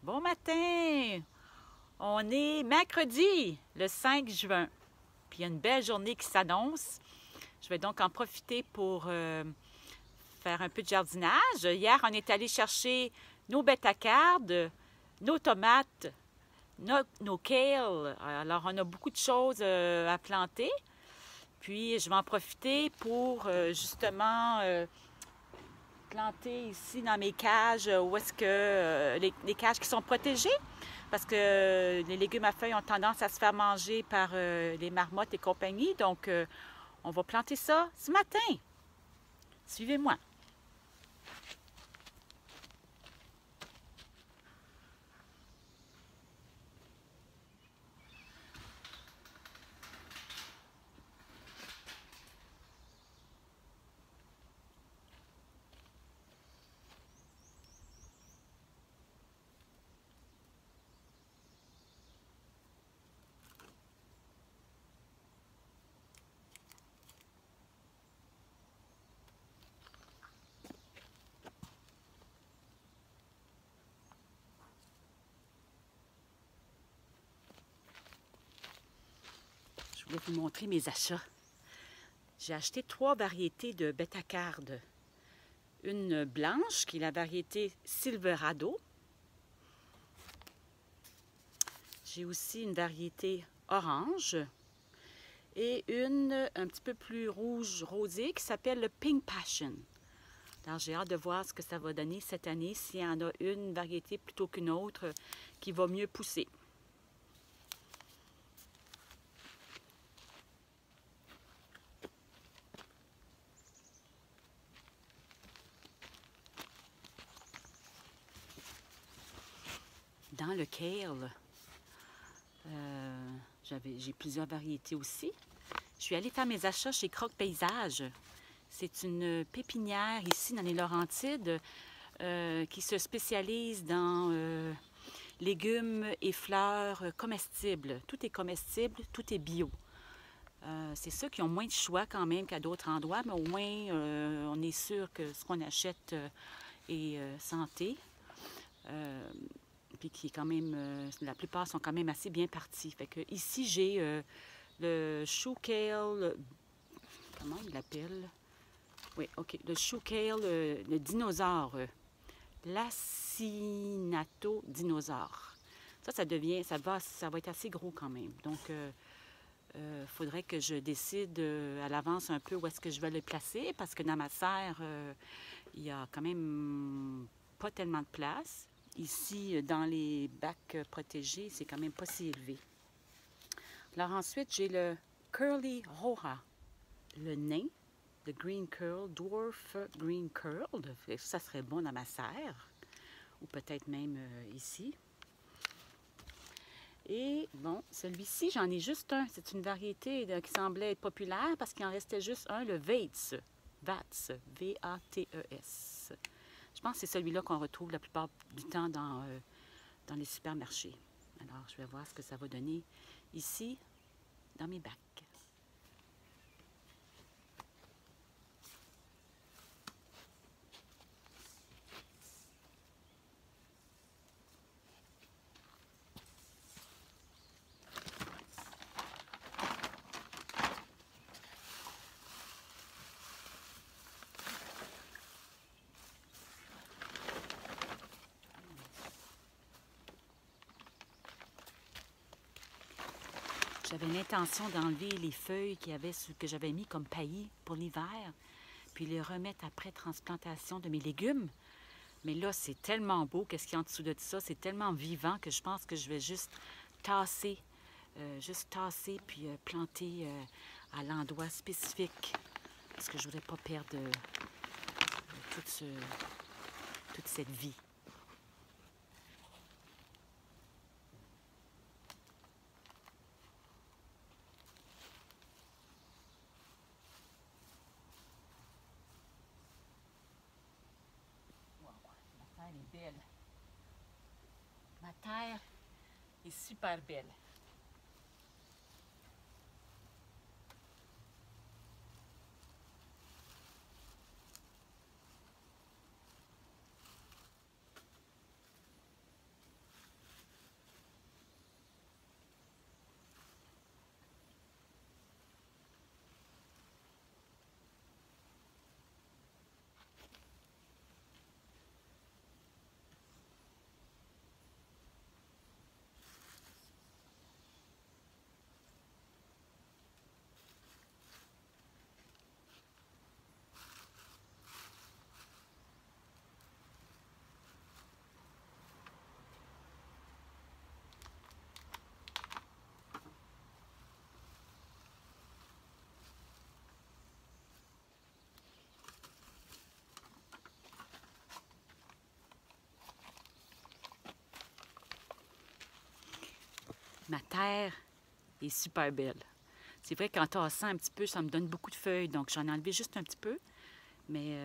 Bon matin! On est mercredi, le 5 juin. Puis il y a une belle journée qui s'annonce. Je vais donc en profiter pour faire un peu de jardinage. Hier, on est allé chercher nos bêta-cardes, nos tomates, nos kales. Alors, on a beaucoup de choses à planter. Puis, je vais en profiter pour justement planter ici dans mes cages où est-ce que les cages qui sont protégées parce que les légumes à feuilles ont tendance à se faire manger par les marmottes et compagnie. Donc, on va planter ça ce matin. Suivez-moi. Je voulais vous montrer mes achats. J'ai acheté 3 variétés de bêta-cardes. Une blanche, qui est la variété Silverado. J'ai aussi une variété orange. Et une un petit peu plus rouge rosée qui s'appelle le Pink Passion. Alors, j'ai hâte de voir ce que ça va donner cette année, s'il y en a une variété plutôt qu'une autre qui va mieux pousser. Dans le kale, j'ai plusieurs variétés aussi. Je suis allée faire mes achats chez Croque Paysage. C'est une pépinière ici dans les Laurentides qui se spécialise dans légumes et fleurs comestibles. Tout est comestible, tout est bio. C'est ceux qui ont moins de choix quand même qu'à d'autres endroits, mais au moins on est sûr que ce qu'on achète est santé. Puis qui est quand même, la plupart sont quand même assez bien partis. Fait que ici, j'ai le chou kale, comment il l'appelle? Oui, OK, le chou kale, le dinosaure, l'Acinato dinosaure. Ça va être assez gros quand même. Donc, faudrait que je décide à l'avance un peu où est-ce que je vais le placer, parce que dans ma serre, il y a quand même pas tellement de place. Ici, dans les bacs protégés, c'est quand même pas si élevé. Alors ensuite, j'ai le Curly Hoha, le nain, le Green Curl, Dwarf Green Curl. Ça serait bon dans ma serre, ou peut-être même ici. Et bon, celui-ci, j'en ai juste un. C'est une variété qui semblait être populaire parce qu'il en restait juste un, le Vates, V-A-T-E-S. Je pense que c'est celui-là qu'on retrouve la plupart du temps dans les supermarchés. Alors, je vais voir ce que ça va donner ici, dans mes bacs. J'avais l'intention d'enlever les feuilles que j'avais mis comme paillis pour l'hiver, puis les remettre après transplantation de mes légumes. Mais là, c'est tellement beau, qu'est-ce qu'il y a en dessous de ça, c'est tellement vivant que je pense que je vais juste tasser puis planter à l'endroit spécifique, parce que je ne voudrais pas perdre toute cette vie. Ma terre est belle. Ma terre est super belle. Ma terre est super belle. C'est vrai qu'en tassant un petit peu, ça me donne beaucoup de feuilles, donc j'en ai enlevé juste un petit peu. Mais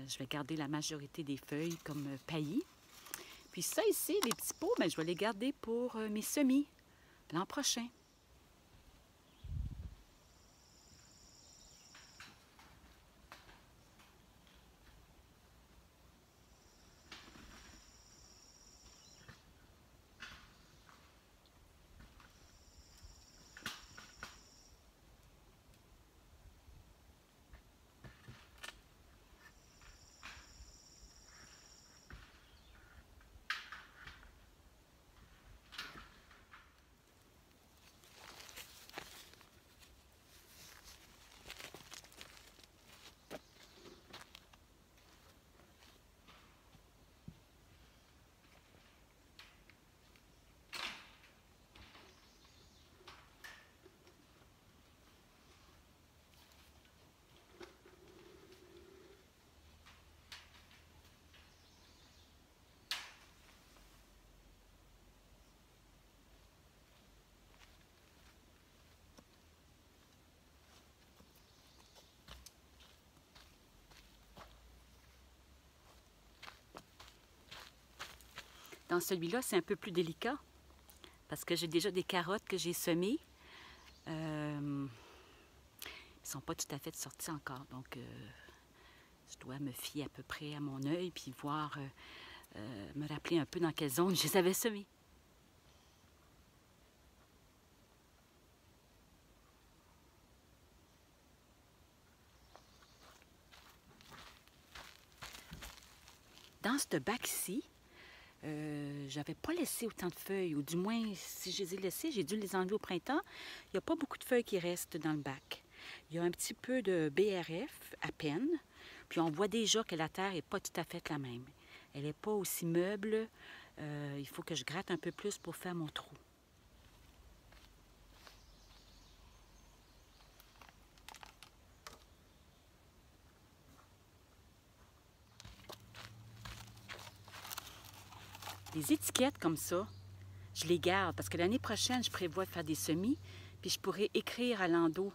je vais garder la majorité des feuilles comme paillis. Puis ça ici, les petits pots, je vais les garder pour mes semis l'an prochain. Dans celui-là, c'est un peu plus délicat parce que j'ai déjà des carottes que j'ai semées. Ils ne sont pas tout à fait sortis encore, donc je dois me fier à peu près à mon œil puis voir, me rappeler un peu dans quelle zone je les avais semées. Dans ce bac ici, j'avais pas laissé autant de feuilles, ou du moins, si je les ai laissées, j'ai dû les enlever au printemps. Il n'y a pas beaucoup de feuilles qui restent dans le bac. Il y a un petit peu de BRF, à peine, puis on voit déjà que la terre n'est pas tout à fait la même. Elle n'est pas aussi meuble. Il faut que je gratte un peu plus pour faire mon trou. Les étiquettes comme ça, je les garde parce que l'année prochaine, je prévois de faire des semis, puis je pourrai écrire à l'endos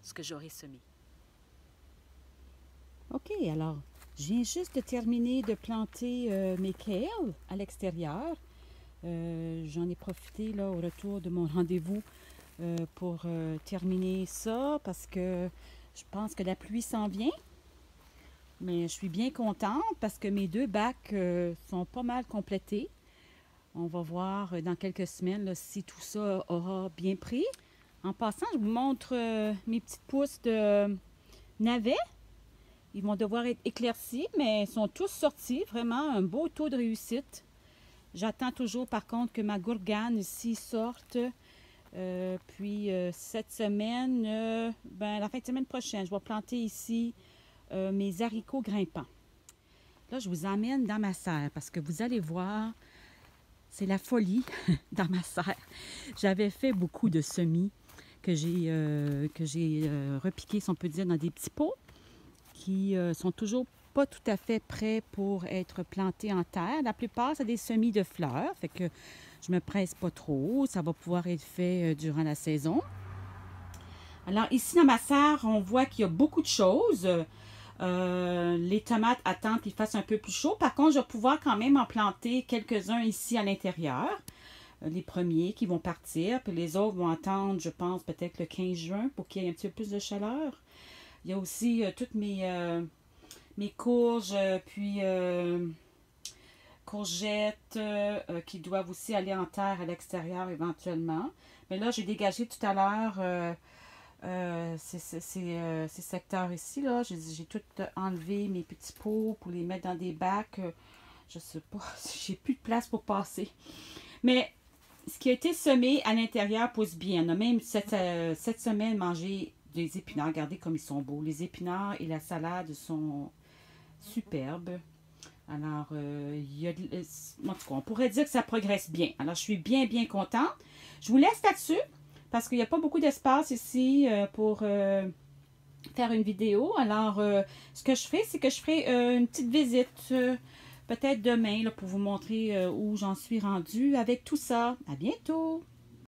ce que j'aurai semé. OK, alors, je viens juste de terminer de planter mes kales à l'extérieur. J'en ai profité là au retour de mon rendez-vous pour terminer ça parce que je pense que la pluie s'en vient. Mais je suis bien contente parce que mes 2 bacs sont pas mal complétés. On va voir dans quelques semaines là, si tout ça aura bien pris. En passant, je vous montre mes petites pousses de navets. Ils vont devoir être éclaircis, mais ils sont tous sortis. Vraiment un beau taux de réussite. J'attends toujours par contre que ma gourgane ici sorte. Puis cette semaine, la fin de semaine prochaine, je vais planter ici mes haricots grimpants. Là, je vous emmène dans ma serre parce que vous allez voir, c'est la folie dans ma serre. J'avais fait beaucoup de semis que j'ai repiqués, si on peut dire, dans des petits pots qui sont toujours pas tout à fait prêts pour être plantés en terre. La plupart, c'est des semis de fleurs, fait que je me presse pas trop. Ça va pouvoir être fait durant la saison. Alors ici, dans ma serre, on voit qu'il y a beaucoup de choses. Les tomates attendent qu'il fasse un peu plus chaud. Par contre, je vais pouvoir quand même en planter quelques-uns ici à l'intérieur. Les premiers qui vont partir, puis les autres vont attendre, je pense, peut-être le 15 juin pour qu'il y ait un petit peu plus de chaleur. Il y a aussi toutes mes courges, puis courgettes qui doivent aussi aller en terre à l'extérieur éventuellement. Mais là, j'ai dégagé tout à l'heure ces secteurs ici, là. J'ai tout enlevé mes petits pots pour les mettre dans des bacs. Je sais pas, j'ai plus de place pour passer. Mais ce qui a été semé à l'intérieur pousse bien. On a même cette semaine mangé des épinards. Regardez comme ils sont beaux. Les épinards et la salade sont superbes. Alors, en tout cas, on pourrait dire que ça progresse bien. Alors, je suis bien, bien contente. Je vous laisse là-dessus. Parce qu'il n'y a pas beaucoup d'espace ici pour faire une vidéo. Alors, ce que je fais, c'est que je ferai une petite visite, peut-être demain, là, pour vous montrer où j'en suis rendue avec tout ça. À bientôt!